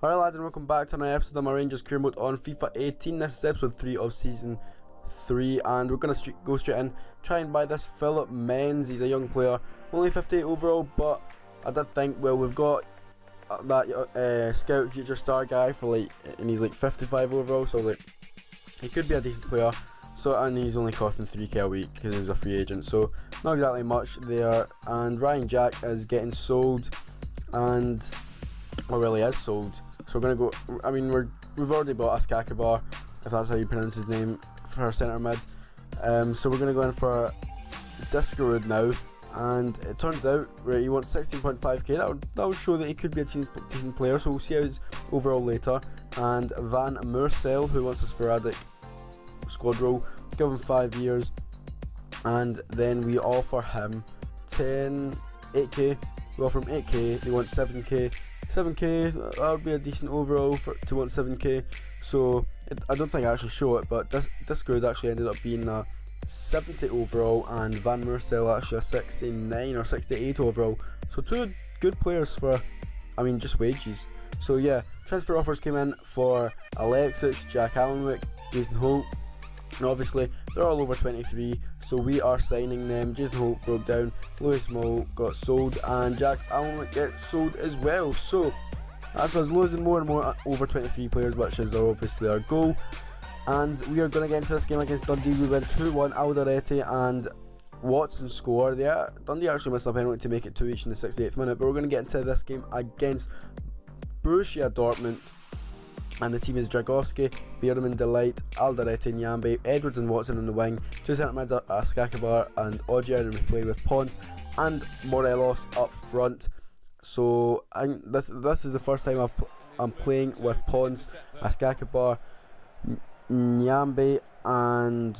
Alright lads, and welcome back to another episode of my Rangers career mode on FIFA 18. This is episode 3 of season 3, and we're going to go straight in, try and buy this Philip Menz. He's a young player, only 58 overall, but I did think, well, we've got that scout future star guy for and he's like 55 overall, so like he could be a decent player. So, and he's only costing 3k a week because he was a free agent, so not exactly much there. And Ryan Jack is getting sold, and really is sold. So we're gonna go. I mean, we've already bought a Skakabar, if that's how you pronounce his name, for our centre mid. So we're gonna go in for Discarud now, and it turns out he wants 16.5k. That would show that he could be a decent player. So we'll see how he's overall later. And Van Mersel, who wants a sporadic squad role, give him 5 years, and then we offer him 8k. We offer him 8k. He wants 7k. 7k, that would be a decent overall to want 7k. So I don't think I actually show it, but this grid actually ended up being a 70 overall, and Van Mersel actually a 69 or 68 overall. So two good players for, I mean, just wages. So yeah, transfer offers came in for Alexis, Jack Allenwick, Jason Holt, and obviously they're all over 23, so we are signing them. Jason Holt broke down, Lewis Moll got sold, and Jack Allenwick gets sold as well. So that's us losing more and more over 23 players, which is obviously our goal. And we are going to get into this game against Dundee. We went 2-1. Alderete and Watson score. Dundee actually missed a penalty to make it 2 each in the 68th minute, but we're going to get into this game against Borussia Dortmund. And the team is Dragowski, Bierman, Delight, Alderete, Nyambe, Edwards and Watson in the wing, 2 centre mids are Skakabar and Ogier, and we play with Pons and Morelos up front. So this is the first time I'm playing with Pons, Skakabar, Nyambe, and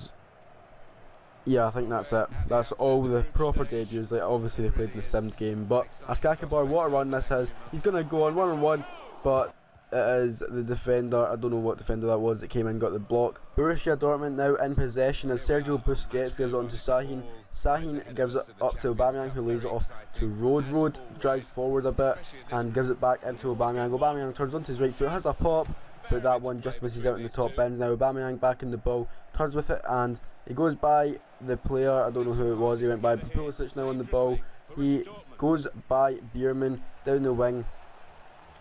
yeah, I think that's it. That's all the proper debuts. Like, obviously they played in the 7th game, but Skakabar, what a run this is. He's going to go on 1-on-1, but it is the defender, I don't know what defender that was, that came in, got the block. Borussia Dortmund now in possession as Sergio Busquets gives it on to Sahin. Sahin gives it up to Aubameyang, who lays it off to Rode. Rode drives forward a bit and gives it back into Aubameyang. Aubameyang turns onto his right foot, has a pop, but that one just misses out in the top bend. Now Aubameyang back in the ball, turns with it, and he goes by the player, I don't know who it was he went by, but Pulisic now on the ball. He goes by Bierman down the wing,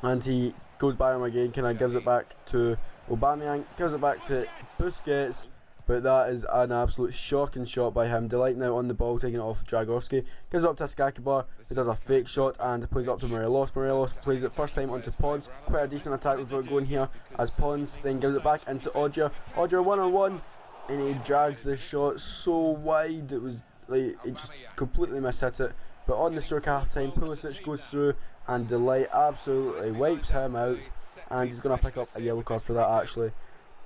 and he goes by him again, kind of gives it back to Aubameyang, gives it back to Busquets, but that is an absolute shocking shot by him. Delight now on the ball, taking it off Dragowski, gives it up to Skakabar, who does a fake shot and plays it up to Morelos. Morelos plays it first time onto Pons, quite a decent attack we've got going here, as Pons then gives it back into Ogier. Ogier 1-on-1, and he drags the shot so wide, it was like, he just completely mishit it. But on the stroke half time, Pulisic goes through, and Delight absolutely wipes him out, and he's going to pick up a yellow card for that actually.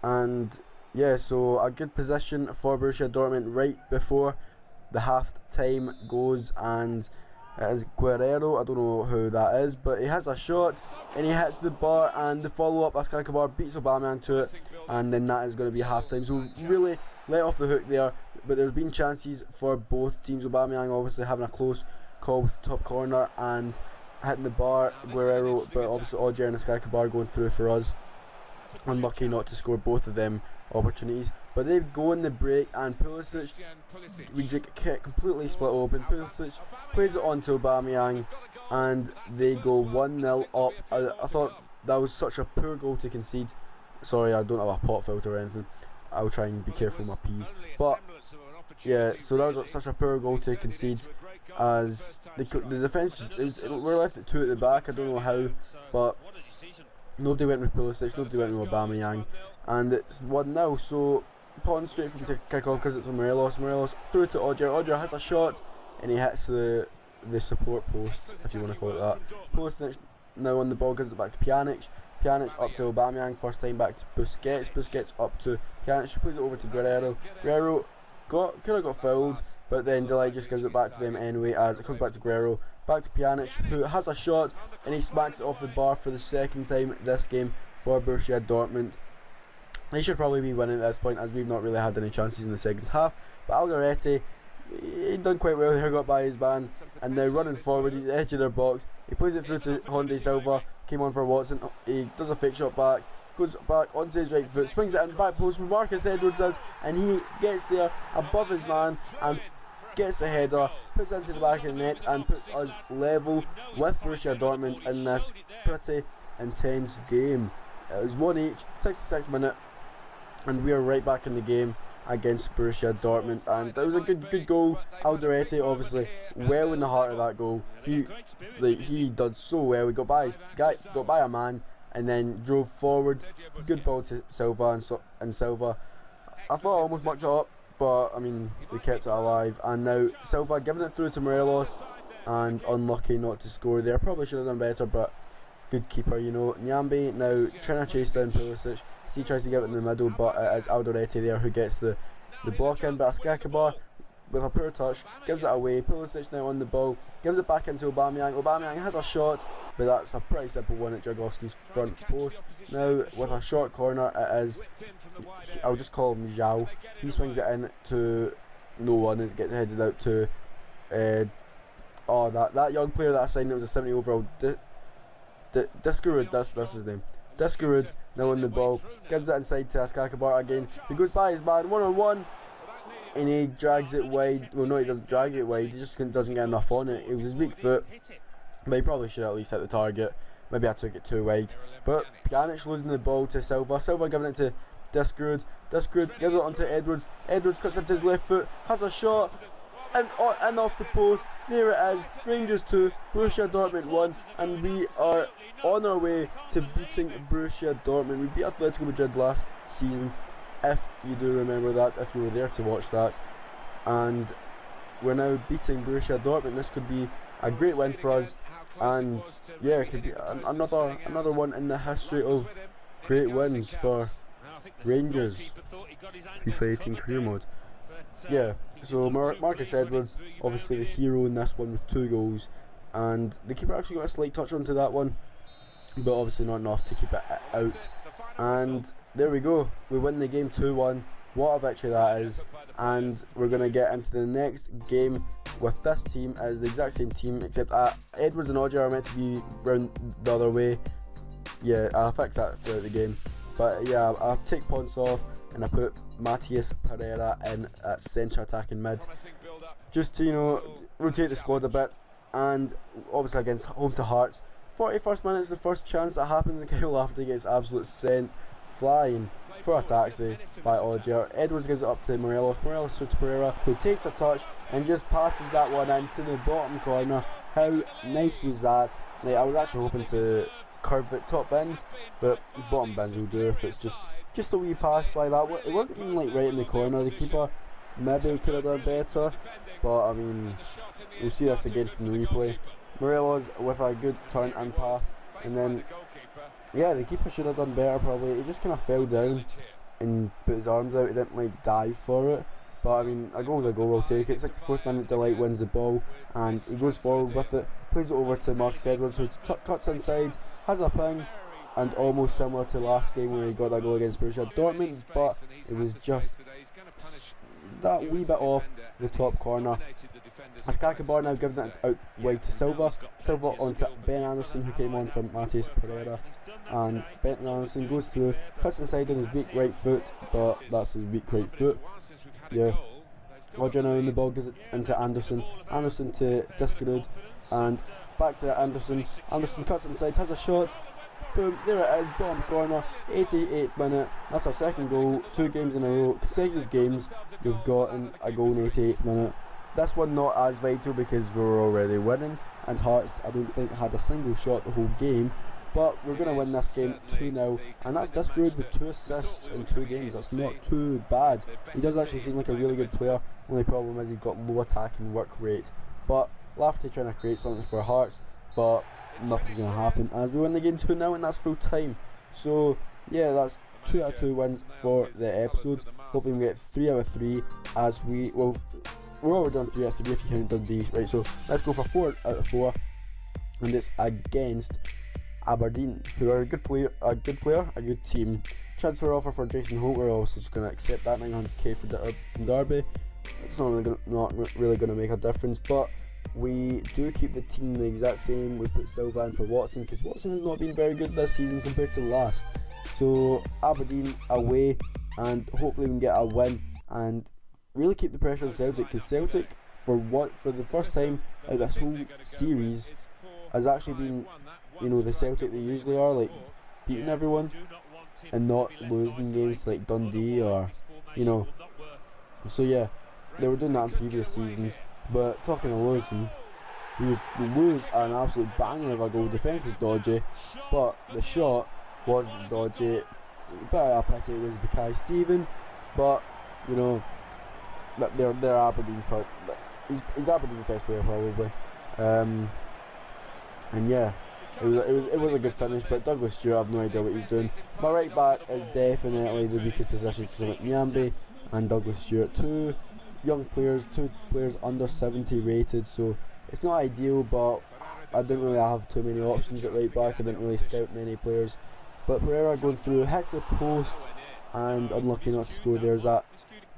And yeah, so a good position for Borussia Dortmund right before the half time goes, and it is Guerrero, I don't know who that is, but he has a shot and he hits the bar, and the follow up, Skakabar beats Aubameyang to it, and then that is going to be half time. So really let off the hook there, but there's been chances for both teams. Aubameyang obviously having a close call with the top corner and hitting the bar, Guerrero, but obviously Ogier and Skakabar going through for us. Unlucky not to score both of them opportunities, but they go in the break, and Pulisic, we get completely split open. Pulisic plays it on to Aubameyang, and they go 1-0 up. I thought that was such a poor goal to concede. Sorry, I don't have a pop filter or anything. I'll try and be careful with my P's, but yeah, so that was such a poor goal to concede, as the defence we're left at 2 at the back. I don't know how, but nobody went with Pulisic, nobody went with Aubameyang, and it's 1-0. So Pons straight from to kick off, because it's from Morelos. Morelos through to Ogier. Ogier has a shot, and he hits the support post, if you want to call it that. Pulisic now on the ball, gives it back to Pjanic. Pjanic up to Aubameyang, first time back to Busquets. Busquets up to Pjanic, she plays it over to Guerrero. Guerrero could have got fouled, but then Delight just gives it back to them anyway, as it comes back to Guerrero, back to Pjanic, who has a shot, and he smacks it off the bar for the 2nd time this game for Borussia Dortmund. They should probably be winning at this point, as we've not really had any chances in the second half. But Alderete, he done quite well here, got by his man, and now running forward, he's at the edge of their box. He plays it through to Honda Silva, came on for Watson. He does a fake shot back, goes back onto his right foot, swings it in back post where Marcus Edwards does, and he gets there above his man and gets the header, puts it into the back of the net, and puts us level with Borussia Dortmund in this pretty intense game. It was 1 each, 66 minute, and we are right back in the game against Borussia Dortmund, and that was a good goal. Alderete obviously well in the heart of that goal. He did so well. He got by a man and then drove forward. Good ball to Silva, and Silva, I thought I almost mucked it up, but I mean we kept it alive. And now Silva giving it through to Morelos, and unlucky not to score there. Probably should have done better, but good keeper, you know. Nyambe now trying to chase down Pulisic. He tries to get it in the middle, but it's Alderete there who gets the block in. But Askakabar, with a poor touch, gives it away. Pulisic now on the ball, gives it back into Aubameyang. Aubameyang has a shot, but that's a pretty simple one at Jagovski's front post. Now with a short corner, it is, I'll just call him Zhao. He swings it in to no one. It gets headed out to that young player that I signed. It was a 70 overall. Discarud, that's his name. Discarud now on the ball, gives it inside to Askakabar again. He goes by his man, 1-on-1, and he drags it wide. Well, no, he doesn't drag it wide, he just doesn't get enough on it. It was his weak foot, but he probably should at least hit the target. Maybe I took it too wide. But Pjanic losing the ball to Silva. Silva giving it to Discarud. Discarud gives it onto Edwards. Edwards cuts into his left foot, has a shot, and off the post. There it is. Rangers 2, Borussia Dortmund 1, and we are on our way to beating Borussia Dortmund. We beat Atletico Madrid last season, if you do remember that, if you were there to watch that, and we're now beating Borussia Dortmund. This could be a great win for us, and yeah, it could be another one in the history of great wins for Rangers. FIFA 18 career mode. Yeah, so Marcus Edwards, obviously the hero in this one with 2 goals, and the keeper actually got a slight touch onto that one, but obviously not enough to keep it out. And there we go, we win the game 2-1. What a victory that is. And we're going to get into the next game with this team. As the exact same team, except Edwards and Odger are meant to be round the other way. Yeah, I'll fix that throughout the game. But yeah, I'll take Ponce off and I put Matías Pereira in at centre attacking mid, just to, you know, rotate the squad a bit. And obviously against home to Hearts, 41st minute is the first chance that happens, and Kyle Lafferty gets absolute sent flying for a taxi by Odger. Edwards gives it up to Morelos. Morelos to Pereira, who takes a touch and just passes that one into the bottom corner. How nice was that? Like, I was actually hoping to curve it top bins, but bottom bins will do if it's just a wee pass by that. It wasn't even like right in the corner. The keeper maybe could have done better, but I mean, we'll see this again from the replay. Morelos with a good turn and pass, and then yeah, the keeper should have done better probably. He just kind of fell down and put his arms out. He didn't like dive for it, but I mean, a goal's a goal, we'll take it. 64th minute, Delight wins the ball and he goes forward with it, plays it over to Marcus Edwards, who cuts inside, has a ping, and almost similar to last game where he got that goal against Borussia Dortmund, but it was just that wee bit off the top corner. Askakabar now gives it out wide to Silva. Silva onto Ben Anderson, who came on from Matías Pereira, and Ben Anderson goes through, cuts inside on his weak right foot, but that's his weak right foot. Yeah, Roger now in the ball, gives it into Anderson. Anderson to Discarud, and back to Anderson. Anderson cuts inside, has a shot. Boom, there it is, bottom corner, 88th minute. That's our second goal, 2 games in a row, consecutive games we've gotten a goal in 88th minute. This one not as vital because we were already winning, and Hearts I don't think had a single shot the whole game, but we're going to win this game 2-0, and that's Discarud with 2 assists in 2 games. That's not too bad. He does actually seem like a really good player. Only problem is he's got low attacking work rate, but Lafferty trying to create something for Hearts, but nothing's going to happen as we win the game 2-0, and that's full time. So yeah, that's 2 out of 2 wins for the episode. Hopefully we get 3 out of 3 as we, well, we're already done 3 out of 3 if you count Dundee, right? So let's go for 4 out of 4, and it's against Aberdeen, who are a good player, a good team. Transfer offer for Jason Holt. We're also just going to accept that, 900k from Derby. It's not really going to make a difference, but we do keep the team the exact same. We put Silva in for Watson because Watson has not been very good this season compared to last. So Aberdeen away, and hopefully we can get a win and really keep the pressure on Celtic, because Celtic for the first time out of this whole series has actually been, you know, the Celtic they usually are, like beating everyone and not losing games like Dundee or, you know. So yeah, they were doing that in previous seasons. But talking of losing, we lose an absolute banger of a goal. Defence was dodgy, but the shot wasn't dodgy. A bit of a pity it was Bukai Stephen, but you know, they're Aberdeen's part. He's Aberdeen's best player probably. And yeah, it was a good finish. But Douglas Stewart, I have no idea what he's doing. My right back is definitely the weakest position because of Nyambe and Douglas Stewart, two players under 70 rated, so it's not ideal, but I didn't really have too many options at right back. I didn't really scout many players. But Pereira going through, hits the post, and unlucky not to score. There's that,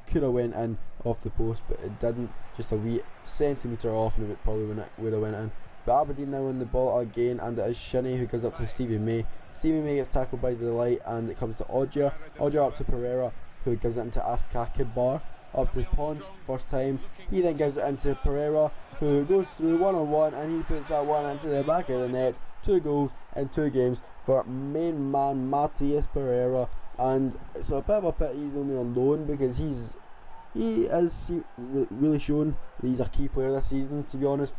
could have went in off the post, but it didn't, just a wee centimetre off, and it probably would have went in. But Aberdeen now on the ball again, and it is Shinnie who gives up to Stevie May. Stevie May gets tackled by the light, and it comes to Odja up to Pereira, who gives it into Askakibar. Up to Pons, first time. He then gives it into Pereira, who goes through one-on-one, and he puts that one into the back of the net. 2 goals in 2 games for main man Matthias Pereira, and it's a bit of a pity he's only on loan, because he has really shown that he's a key player this season, to be honest.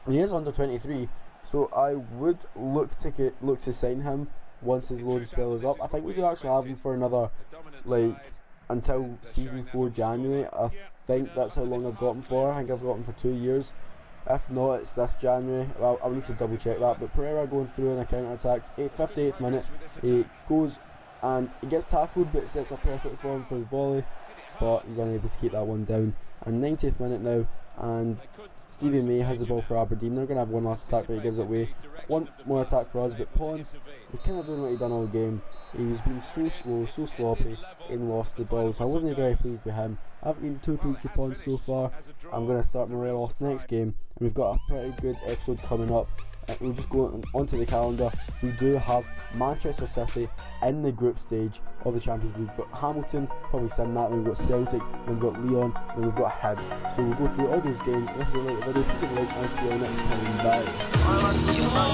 And he is under 23, so I would look to sign him once his loan spell is up. I think we do actually have him for another, like, until season 4 January. I think that's how long I've got him for. I think I've got him for 2 years. If not, it's this January. Well, I'll need to double check that. But Pereira going through in a counter attack. 58th minute, he goes and he gets tackled, but it sets a perfect form for the volley, but he's unable to keep that one down. And 90th minute now, and Stevie May has the ball for Aberdeen. They're going to have one last attack, but he gives it away. One more attack for us, but Pons was kind of doing what he'd done all game. He was being so slow, so sloppy, and lost the ball, so I wasn't very pleased with him. I haven't been too pleased with Pons so far. I'm going to start Morelos next game, and we've got a pretty good episode coming up. We'll just go onto the calendar. We do have Manchester City in the group stage of the Champions League. We've got Hamilton, probably sim that, then we've got Celtic, then we've got Lyon, then we've got Hibs. So we'll go through all those games. If you like the video, please like and see you next time. Bye.